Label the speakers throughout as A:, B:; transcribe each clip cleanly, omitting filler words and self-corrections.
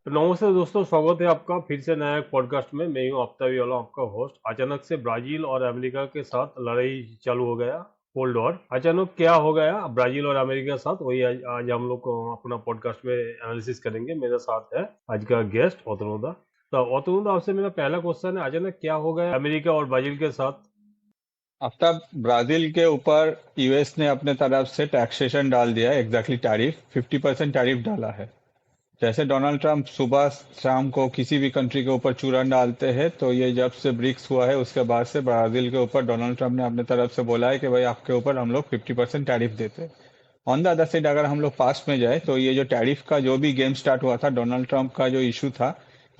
A: नमस्ते दोस्तों, स्वागत है आपका फिर से नया एक पॉडकास्ट में। मैं हूं आफ्ताब वाला, आपका होस्ट। अचानक से ब्राजील और अमेरिका के साथ लड़ाई चालू हो गया, कोल्ड वॉर। अचानक क्या हो गया ब्राजील और अमेरिका के साथ, वही आज हम लोग अपना पॉडकास्ट में एनालिसिस करेंगे। मेरे साथ है आज का गेस्ट ओतनोदा। तो ओतनोदा, आपसे मेरा पहला क्वेश्चन है, अचानक क्या हो गया अमेरिका और ब्राजील के साथ?
B: आफ्ताब, ब्राजील के ऊपर यूएस ने अपने तरफ से टैक्सेशन डाल दिया है। एग्जैक्टली टैरिफ 50% टैरिफ डाला है। जैसे डोनाल्ड ट्रंप सुबह शाम को किसी भी कंट्री के ऊपर चूरन डालते हैं, तो ये जब से ब्रिक्स हुआ है उसके बाद से ब्राजील के ऊपर डोनाल्ड ट्रंप ने अपने तरफ से बोला है कि भाई आपके ऊपर हम लोग 50% टैरिफ देते हैं। ऑन द अदर साइड अगर हम लोग पास में जाए तो ये जो टैरिफ का जो भी गेम स्टार्ट हुआ था, डोनाल्ड ट्रंप का जो इशू था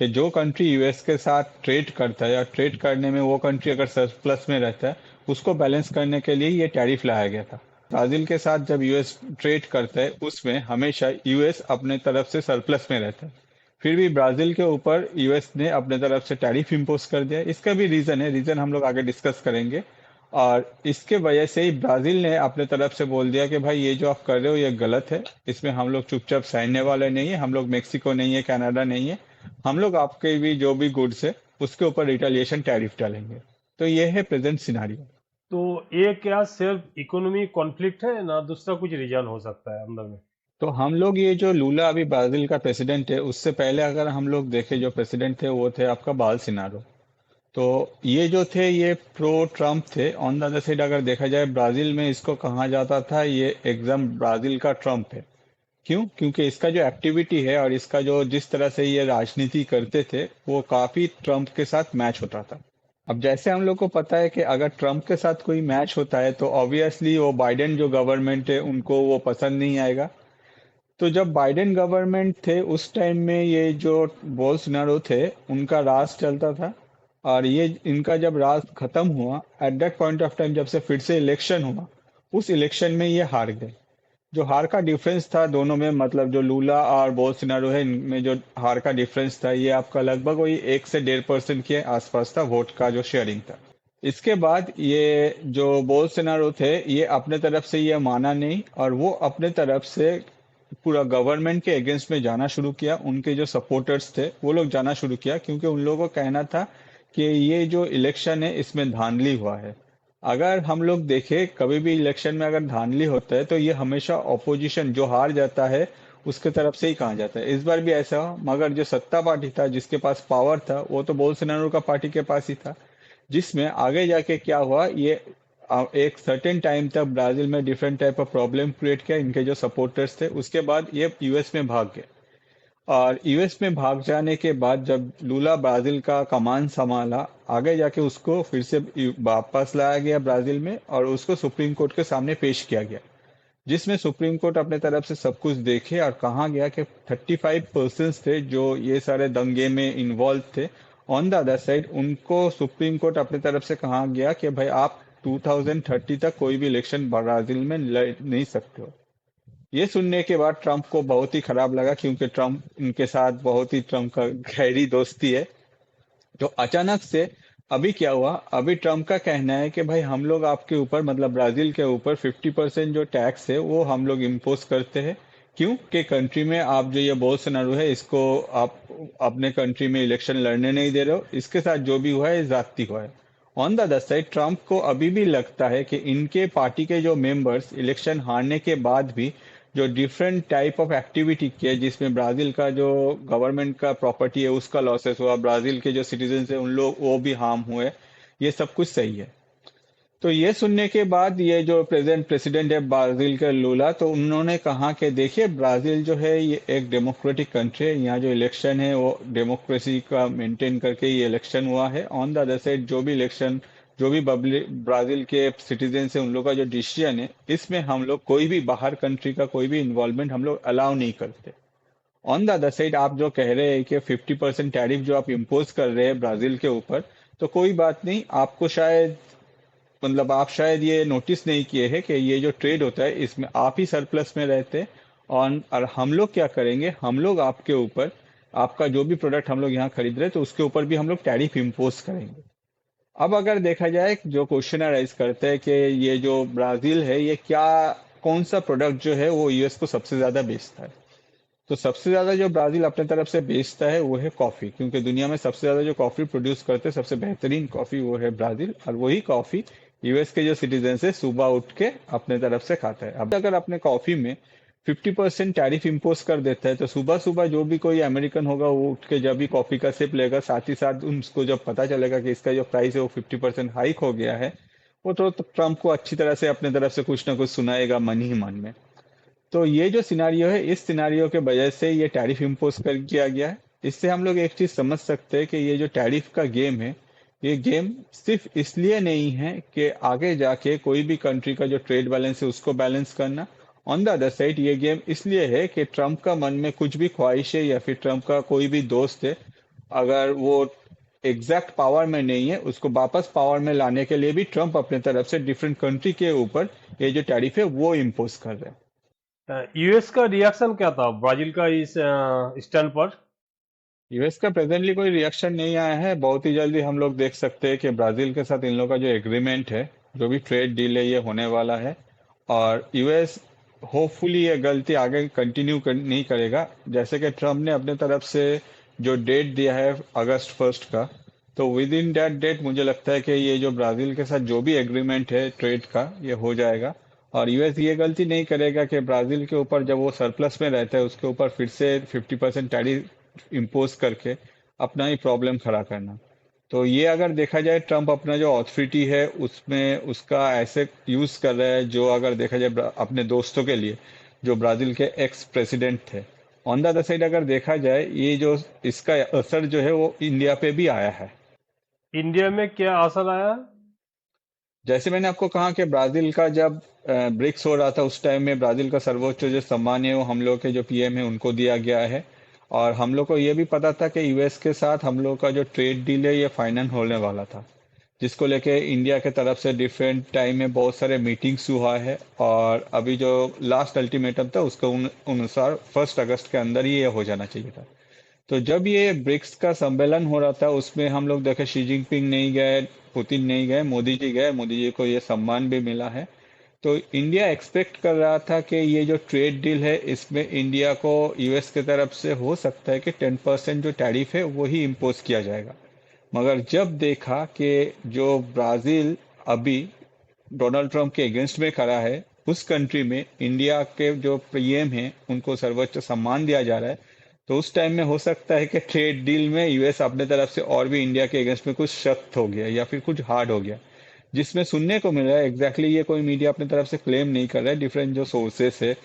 B: कि जो कंट्री यूएस के साथ ट्रेड करता है या ट्रेड करने में वो कंट्री अगर सरप्लस में रहता है, उसको बैलेंस करने के लिए ये टैरिफ लाया गया था। ब्राजील के साथ जब यूएस ट्रेड करता है उसमें हमेशा यूएस अपने तरफ से सरप्लस में रहता है। फिर भी ब्राजील के ऊपर यूएस ने अपने तरफ से टैरिफ इम्पोज कर दिया। इसका भी रीजन है, रीजन हम लोग आगे डिस्कस करेंगे। और इसके वजह से ही ब्राजील ने अपने तरफ से बोल दिया कि भाई ये जो आप कर रहे हो ये गलत है, इसमें हम लोग चुपचाप सहने वाले नहीं है, हम लोग मेक्सिको नहीं है, कनाडा नहीं है, हम लोग आपके भी जो भी गुड्स है उसके ऊपर रिटेलिएशन टैरिफ डालेंगे। तो ये है प्रेजेंट सिनारियो।
A: तो ये क्या सिर्फ इकोनॉमी कॉन्फ्लिक्ट है ना, दूसरा कुछ रीजन हो सकता है अंदर में?
B: तो हम लोग ये जो लूला अभी ब्राजील का प्रेसिडेंट है, उससे पहले अगर हम लोग देखें जो प्रेसिडेंट थे वो थे आपका बाल सिनारो। तो ये जो थे ये प्रो ट्रम्प थे। ऑन द अदर साइड अगर देखा जाए ब्राजील में इसको कहा जाता था ये एकदम ब्राजील का ट्रम्प है। क्यों? क्योंकि इसका जो एक्टिविटी है और इसका जो जिस तरह से ये राजनीति करते थे वो काफी ट्रम्प के साथ मैच होता था। अब जैसे हम लोग को पता है कि अगर ट्रम्प के साथ कोई मैच होता है तो ऑब्वियसली वो बाइडेन जो गवर्नमेंट है उनको वो पसंद नहीं आएगा। तो जब बाइडेन गवर्नमेंट थे उस टाइम में ये जो बोल्सोनारो थे उनका राज चलता था। और ये इनका जब राज खत्म हुआ at that point of time, जब से फिर से इलेक्शन हुआ, उस इलेक्शन में ये हार गए। जो हार का डिफरेंस था दोनों में, मतलब जो लूला और बोल्सोनारो है इनमें जो हार का डिफरेंस था, ये आपका लगभग वही 1 से 1.5% के आसपास था वोट का जो शेयरिंग था। इसके बाद ये जो बोल्सोनारो थे ये अपने तरफ से ये माना नहीं और वो अपने तरफ से पूरा गवर्नमेंट के अगेंस्ट में जाना शुरू किया। उनके जो सपोर्टर्स थे वो लोग जाना शुरू किया क्योंकि उन लोगों का कहना था कि ये जो इलेक्शन है इसमें धांधली हुआ है। अगर हम लोग देखें कभी भी इलेक्शन में अगर धांधली होता है तो ये हमेशा ऑपोजिशन जो हार जाता है उसके तरफ से ही कहा जाता है। इस बार भी ऐसा हुआ, मगर जो सत्ता पार्टी था जिसके पास पावर था वो तो बोल्सोनारो का पार्टी के पास ही था। जिसमें आगे जाके क्या हुआ, ये एक सर्टेन टाइम तक ब्राजील में different type of problem create किया इनके जो सपोर्टर्स थे। उसके बाद ये यूएस में भाग गए। और यूएस में भाग जाने के बाद जब लूला ब्राजील का कमान संभाला, आगे जाके उसको फिर से वापस लाया गया ब्राजील में और उसको सुप्रीम कोर्ट के सामने पेश किया गया। जिसमें सुप्रीम कोर्ट अपने तरफ से सब कुछ देखे और कहा गया कि 35% थे जो ये सारे दंगे में इन्वॉल्व थे। ऑन द अदर साइड उनको सुप्रीम कोर्ट अपने तरफ से कहा गया कि भाई आप 2030 तक कोई भी इलेक्शन ब्राजील में लड़ नहीं सकते हो। ये सुनने के बाद ट्रंप को बहुत ही खराब लगा क्योंकि ट्रंप इनके साथ बहुत ही ट्रंप का गहरी दोस्ती है। तो अचानक से अभी क्या हुआ, अभी ट्रम्प का कहना है कि भाई हम लोग आपके ऊपर मतलब ब्राजील के ऊपर 50% जो टैक्स है वो हम लोग इम्पोज करते हैं। क्यों? कि कंट्री में आप जो ये बोल्सोनारो है इसको आप अपने कंट्री में इलेक्शन लड़ने नहीं दे रहे हो, इसके साथ जो भी हुआ है जाती हुआ है। On the other side Trump को अभी भी लगता है कि इनके पार्टी के जो मेंबर्स इलेक्शन हारने के बाद भी जो डिफरेंट टाइप ऑफ एक्टिविटी किए जिसमें ब्राजील का जो गवर्नमेंट का प्रॉपर्टी है उसका लॉसेस हुआ, ब्राजील के जो सिटीजन है उन लोग वो भी हार्म हुए, ये सब कुछ सही है। तो ये सुनने के बाद ये जो प्रेजेंट प्रेसिडेंट है ब्राजील के लूला, तो उन्होंने कहा कि देखिए ब्राजील जो है ये एक डेमोक्रेटिक कंट्री है, यहाँ जो इलेक्शन है वो डेमोक्रेसी का मेंटेन करके ये इलेक्शन हुआ है। ऑन द अदर साइड जो भी इलेक्शन जो भी ब्राजील के सिटीजन है उन लोग का जो डिसीजन है इसमें हम लोग कोई भी बाहर कंट्री का कोई भी इन्वॉल्वमेंट हम लोग अलाउ नहीं करते। ऑन द अदर साइड आप जो कह रहे हैं कि 50% टैरिफ जो आप इम्पोज कर रहे हैं ब्राजील के ऊपर, तो कोई बात नहीं, आपको शायद मतलब आप शायद ये नोटिस नहीं किए हैं कि ये जो ट्रेड होता है इसमें आप ही सरप्लस में रहते हैं। और हम लोग क्या करेंगे, हम लोग आपके ऊपर आपका जो भी प्रोडक्ट हम लोग यहाँ खरीद रहे हैं तो उसके ऊपर भी हम लोग टैरिफ इम्पोज करेंगे। अब अगर देखा जाए जो क्वेश्चन राइज करते हैं कि ये जो ब्राजील है ये क्या कौन सा प्रोडक्ट जो है वो यूएस को सबसे ज्यादा बेचता है, तो सबसे ज्यादा जो ब्राजील अपने तरफ से बेचता है वो है कॉफी, क्योंकि दुनिया में सबसे ज्यादा जो कॉफी प्रोड्यूस करते हैं सबसे बेहतरीन कॉफी वो है ब्राजील, और वही कॉफी यूएस के जो सिटीजन है सुबह उठ के अपने तरफ से खाता है। अब अगर अपने कॉफी में 50% टैरिफ इम्पोज कर देता है, तो सुबह सुबह जो भी कोई अमेरिकन होगा वो उठ के जब भी कॉफी का सिप लेगा, साथ ही साथ उसको जब पता चलेगा कि इसका जो प्राइस है वो 50% हाइक हो गया है, वो तो ट्रम्प को अच्छी तरह से अपने तरफ से कुछ ना कुछ सुनाएगा मन ही मन में। तो ये जो सिनारियो है, इस सिनारियो के वजह से ये टैरिफ इम्पोज कर किया गया है। इससे हम लोग एक चीज समझ सकते हैं कि ये जो टैरिफ का गेम है, ये गेम सिर्फ इसलिए नहीं है कि आगे जाके कोई भी कंट्री का जो ट्रेड बैलेंस है उसको बैलेंस करना। ऑन द अदर साइड ये गेम इसलिए है कि ट्रम्प का मन में कुछ भी ख्वाहिश है या फिर ट्रम्प का कोई भी दोस्त है, अगर वो एग्जैक्ट पावर में नहीं है, उसको वापस पावर में लाने के लिए भी ट्रम्प अपने तरफ से डिफरेंट कंट्री के ऊपर ये जो टैरिफ है वो इम्पोज कर रहे हैं।
A: यूएस का रिएक्शन क्या था ब्राजील का इस स्टैंड पर?
B: यूएस का प्रेजेंटली कोई रिएक्शन नहीं आया है। बहुत ही जल्दी हम लोग देख सकते हैं कि ब्राजील के साथ इन लोगों का जो एग्रीमेंट है, जो भी ट्रेड डील है, ये होने वाला है। और यूएस होपफुली ये गलती आगे नहीं करेगा। जैसे कि ट्रम्प ने अपने तरफ से जो डेट दिया है अगस्त 1 का, तो विद इन दैट डेट मुझे लगता है कि ये जो ब्राजील के साथ जो भी एग्रीमेंट है ट्रेड का, ये हो जाएगा। और यूएस ये गलती नहीं करेगा कि ब्राजील के ऊपर जब वो सरप्लस में रहता है उसके ऊपर फिर से 50% टैरिफ इम्पोज करके अपना ही प्रॉब्लम खड़ा करना। तो ये अगर देखा जाए, ट्रम्प अपना जो ऑथोरिटी है उसमें उसका ऐसे यूज कर रहा है, जो अगर देखा जाए अपने दोस्तों के लिए, जो ब्राजील के एक्स प्रेसिडेंट थे। ऑन द अदर साइड अगर देखा जाए, ये जो इसका असर जो है वो इंडिया पे भी आया है।
A: इंडिया में क्या असर आया?
B: जैसे मैंने आपको कहा कि ब्राजील का जब ब्रिक्स हो रहा था, उस टाइम में ब्राजील का सर्वोच्च जो सम्मान है वो हम लोग के जो पीएम है उनको दिया गया है। और हम लोग को ये भी पता था कि यूएस के साथ हम लोग का जो ट्रेड डील है ये फाइनल होने वाला था, जिसको लेके इंडिया के तरफ से डिफरेंट टाइम में बहुत सारे मीटिंग्स हुआ है। और अभी जो लास्ट अल्टीमेटम था उसके अनुसार 1 अगस्त के अंदर ही ये हो जाना चाहिए था। तो जब ये ब्रिक्स का सम्मेलन हो रहा था, उसमें हम लोग देखे शी जिनपिंग नहीं गए, पुतिन नहीं गए, मोदी जी गए, मोदी जी को ये सम्मान भी मिला है। तो इंडिया एक्सपेक्ट कर रहा था कि ये जो ट्रेड डील है इसमें इंडिया को यूएस की तरफ से हो सकता है कि 10% जो टैरिफ है वही इम्पोज किया जाएगा। मगर जब देखा कि जो ब्राजील अभी डोनाल्ड ट्रंप के अगेंस्ट में खड़ा है, उस कंट्री में इंडिया के जो पीएम हैं उनको सर्वोच्च सम्मान दिया जा रहा है, तो उस टाइम में हो सकता है कि ट्रेड डील में यूएस अपने तरफ से और भी इंडिया के अगेंस्ट में कुछ सख्त हो गया या फिर कुछ हार्ड हो गया। जिसमें सुनने को मिल रहा है, एग्जैक्टली ये कोई मीडिया अपने तरफ से क्लेम नहीं कर रहा है, डिफरेंट जो सोर्सेस है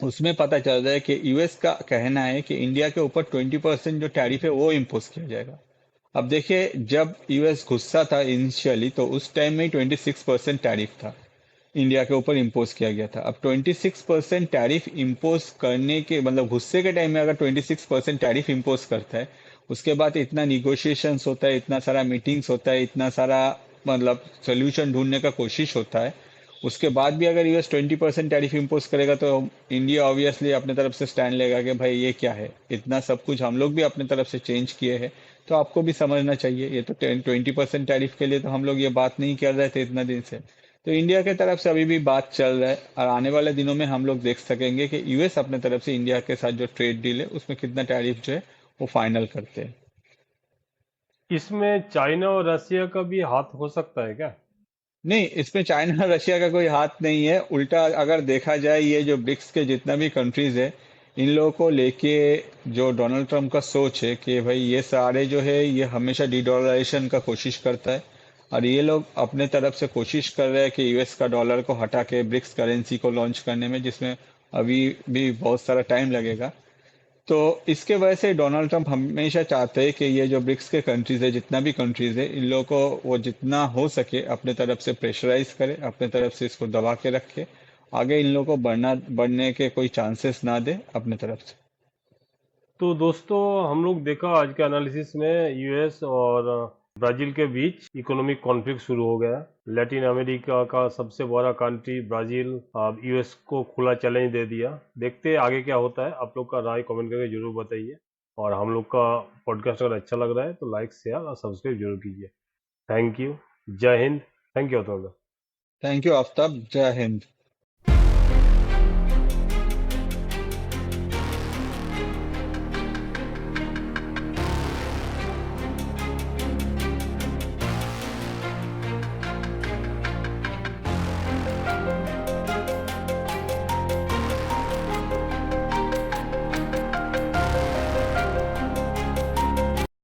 B: उसमें पता चल रहा है कि यूएस का कहना है कि इंडिया के ऊपर 20% जो टैरिफ है वो इम्पोज किया जाएगा। अब देखिए, जब यूएस गुस्सा था इनिशियली, तो उस टाइम में 26% टैरिफ था इंडिया के ऊपर इम्पोज किया गया था। अब 26% टैरिफ इम्पोज करने के मतलब गुस्से के टाइम में अगर 26% टैरिफ इम्पोज करता है, उसके बाद इतना निगोशिएशंस होता है, इतना सारा मीटिंग्स होता है, इतना सारा मतलब सोल्यूशन ढूंढने का कोशिश होता है, उसके बाद भी अगर यूएस 20% टैरिफ इम्पोज करेगा, तो इंडिया ऑब्वियसली अपने तरफ से स्टैंड लेगा कि भाई ये क्या है, इतना सब कुछ हम लोग भी अपने तरफ से चेंज किए हैं, तो आपको भी समझना चाहिए। ये तो 20% टैरिफ के लिए तो हम लोग ये बात नहीं कर रहे थे इतना दिन से। तो इंडिया के तरफ से अभी भी बात चल रहा है, और आने वाले दिनों में हम लोग देख सकेंगे कि यूएस अपने तरफ से इंडिया के साथ जो ट्रेड डील है उसमें कितना टैरिफ जो है वो फाइनल करते हैं।
A: इसमें चाइना और रसिया का भी हाथ हो सकता है क्या?
B: नहीं, इसमें चाइना और रशिया का कोई हाथ नहीं है। उल्टा अगर देखा जाए, ये जो ब्रिक्स के जितना भी कंट्रीज है, इन लोगों को लेके जो डोनाल्ड ट्रंप का सोच है कि भाई ये सारे जो है ये हमेशा डीडॉलराइजेशन का कोशिश करता है, और ये लोग अपने तरफ से कोशिश कर रहे हैं कि यूएस का डॉलर को हटा के ब्रिक्स करेंसी को लॉन्च करने में, जिसमें अभी भी बहुत सारा टाइम लगेगा। तो इसके वजह से डोनाल्ड ट्रंप हमेशा चाहते हैं कि ये जो ब्रिक्स के कंट्रीज है, जितना भी कंट्रीज है, इन लोगों को वो जितना हो सके अपने तरफ से प्रेशराइज करे, अपने तरफ से इसको दबा के रखे, आगे इन लोगों को बढ़ने के कोई चांसेस ना दे अपने तरफ से।
A: तो दोस्तों, हम लोग देखा आज के एनालिसिस में यूएस और ब्राजील के बीच इकोनॉमिक कॉन्फ्लिक्ट शुरू हो गया। लैटिन अमेरिका का सबसे बड़ा कंट्री ब्राजील अब यूएस को खुला चैलेंज दे दिया। देखते हैं आगे क्या होता है। आप लोग का राय कमेंट करके जरूर बताइए, और हम लोग का पॉडकास्ट अगर अच्छा लग रहा है तो लाइक शेयर और सब्सक्राइब जरूर कीजिए। Thank you. Jai Hind. Thank you.
B: Thank you Aftab. Jai Hind.